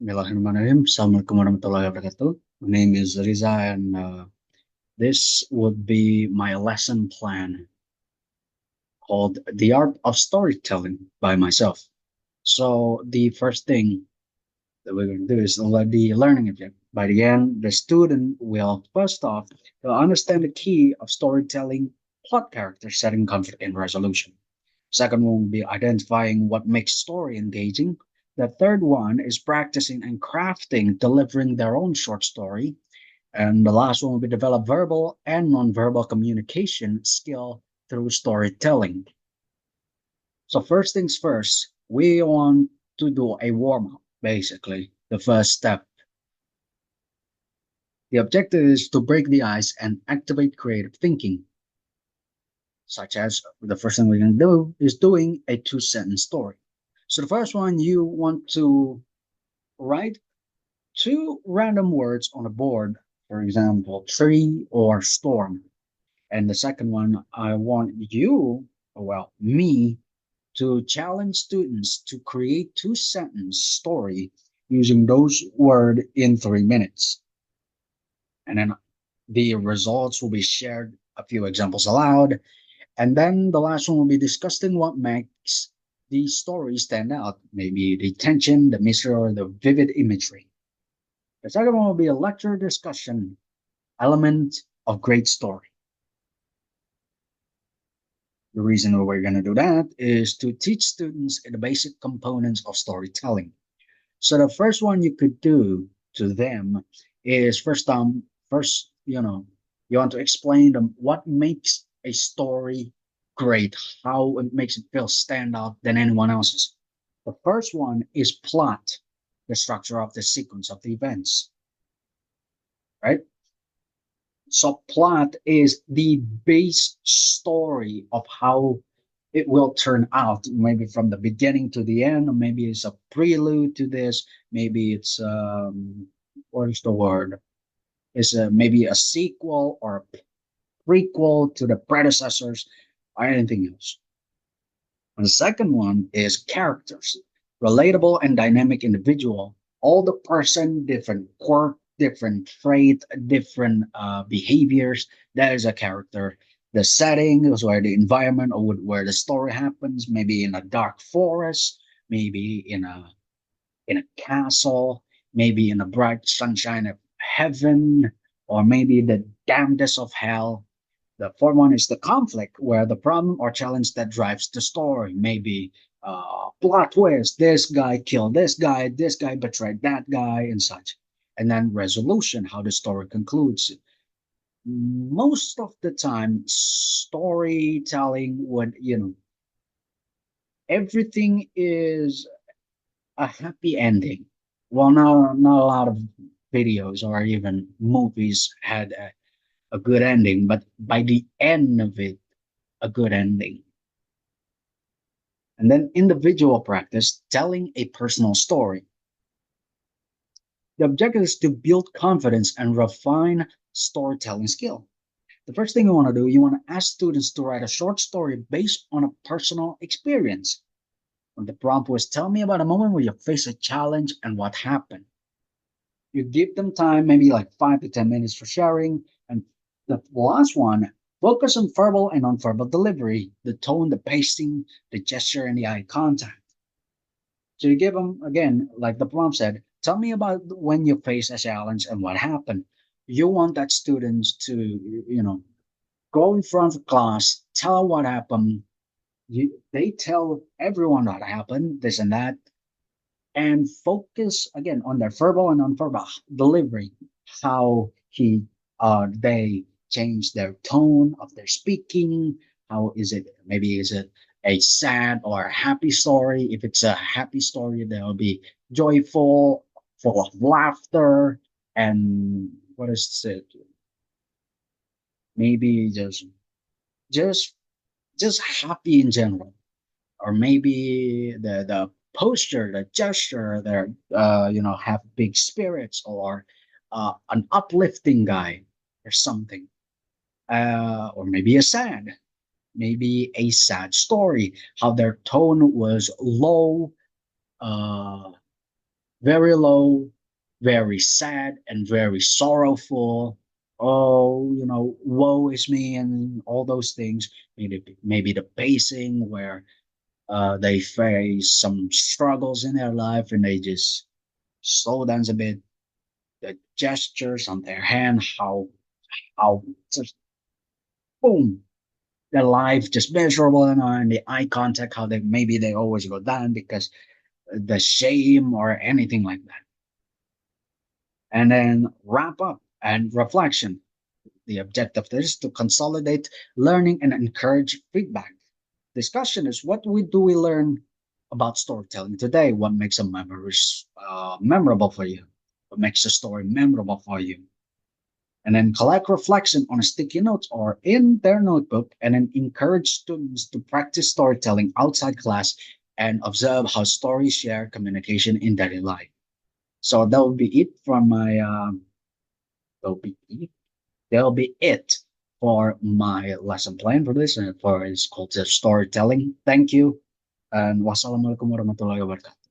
Bismillahirrahmanirrahim. Assalamualaikum warahmatullahi wabarakatuh. My name is Riza, and this would be my lesson plan called The Art of Storytelling by myself. So, the first thing that we're going to do is the learning object. By the end, the student will first off will understand the key of storytelling, plot, character setting, conflict, and resolution. Second one will be identifying what makes story engaging. The third one is practicing and crafting, delivering their own short story. And the last one will be develop verbal and nonverbal communication skill through storytelling. So first things first, we want to do a warm up, basically. The first step. The objective is to break the ice and activate creative thinking, such as the first thing we're going to do is doing a two-sentence story. So the first one, you want to write two random words on a board, for example, tree or storm. And the second one, I want you, well, me, to challenge students to create two-sentence story using those words in 3 minutes. And then the results will be shared, a few examples aloud. And then the last one will be discussing what makes the story stand out, maybe the tension, the mystery, or the vivid imagery. The second one will be a lecture discussion element of great story. The reason why we're going to do that is to teach students the basic components of storytelling. So the first one you could do to them is first, you want to explain them what makes a story great, how it makes it feel stand out than anyone else's. The first one is plot, the structure of the sequence of the events, right? So plot is the base story of how it will turn out, maybe from the beginning to the end, or maybe it's a prelude to this, maybe it's what is the word? Is maybe a sequel or a prequel to the predecessors or anything else. And the second one is characters, relatable and dynamic individual. All the person, different quirk, different trait, different behaviors. That is a character. The setting is where the environment or where the story happens. Maybe in a dark forest, maybe in a castle, maybe in a bright sunshine of heaven, or maybe the damnedest of hell. The fourth one is the conflict, where the problem or challenge that drives the story. Maybe plot twist, this guy killed this guy betrayed that guy, and such. And then resolution, how the story concludes. Most of the time, storytelling would, everything is a happy ending. Well, not a lot of videos or even movies had a good ending, but by the end of it, a good ending. And then individual practice, telling a personal story. The objective is to build confidence and refine storytelling skill. The first thing you want to do, you want to ask students to write a short story based on a personal experience. And the prompt was, tell me about a moment where you faced a challenge and what happened. You give them time, maybe like 5 to 10 minutes for sharing. And the last one, focus on verbal and nonverbal delivery, the tone, the pacing, the gesture, and the eye contact. So you give them, again, like the prompt said, tell me about when you face a challenge and what happened. You want that students to, go in front of class, tell what happened. They tell everyone what happened, this and that, and focus again on their verbal and nonverbal delivery, how they change their tone of their speaking. How is it? Maybe is it a sad or a happy story? If it's a happy story, they'll be joyful, full of laughter, and what is it? Maybe just just happy in general, or maybe the posture, the gesture, they're have big spirits, or an uplifting guy or something, or maybe a sad story, how their tone was low, uh, very low, very sad, and very sorrowful. Oh, woe is me, and all those things. Maybe the pacing where they face some struggles in their life and they just slow down a bit. The gestures on their hand, how just boom, their life just miserable, and the eye contact, how they always go down because the shame or anything like that. And then wrap up and reflection. The objective is to consolidate learning and encourage feedback. Discussion is what we learn about storytelling today? What makes a memory memorable for you? What makes a story memorable for you? And then collect reflection on sticky notes or in their notebook, and then encourage students to practice storytelling outside class and observe how stories share communication in daily life. So that will be it from my that'll be it. That'll be it for my lesson plan for this and for its culture storytelling. Thank you and wassalamualaikum warahmatullahi wabarakatuh.